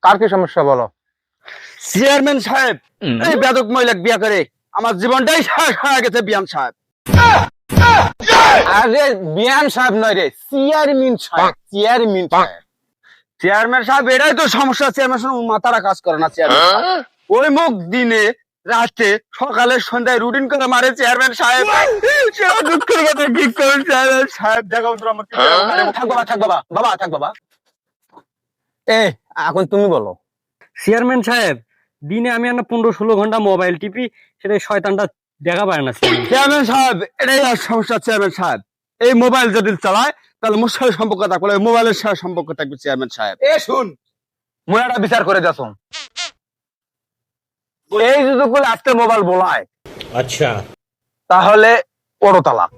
কার কি সমস্যা বলো? চেয়ারম্যান সাহেব, এই বেদক মহিলা বিয়া করে আমার জীবনটাই শেষ হয়ে গেছে বিয়ান সাহেব। আরে বিয়ান সাহেব নয় রে, চেয়ারম্যান সাহেব, চেয়ারম্যান সাহেব। চেয়ারম্যান সাহেব, এটাই তো সমস্যা। চেয়ারম্যান সাহেব মাথাটা কাজ করে না। চেয়ারম্যান সাহেব ওই মুখ দিনে রাতে সকালে সন্ধ্যায় রুটিন করে মারে চেয়ারম্যান সাহেব। সেটা দুঃখের কথা। কি করুন চেয়ারম্যান সাহেব, দেখাও তো আমার কি করার। থাক বাবা, থাক বাবা, বাবা থাক বাবা। এই এখন তুমি বলো। চেয়ারম্যান সাহেব, দিনে আমি 15-16 ঘন্টা মোবাইল টিপি, সেটা শয়তানটা দেখা পায় না। চেয়ারম্যান সাহেব, এটাই আর সমস্যা। চেয়ারম্যান সাহেব এই মোবাইল যদি চালায় তাহলে মোর সাথে সম্পর্ক থাকবে, মোবাইলের সাথে সম্পর্ক থাকবে। চেয়ারম্যান সাহেব এ শুন, মোয়াটা বিচার করে যাস। এই যদি আজকে মোবাইল বলায়, अच्छा, তাহলে ওরও তালাক।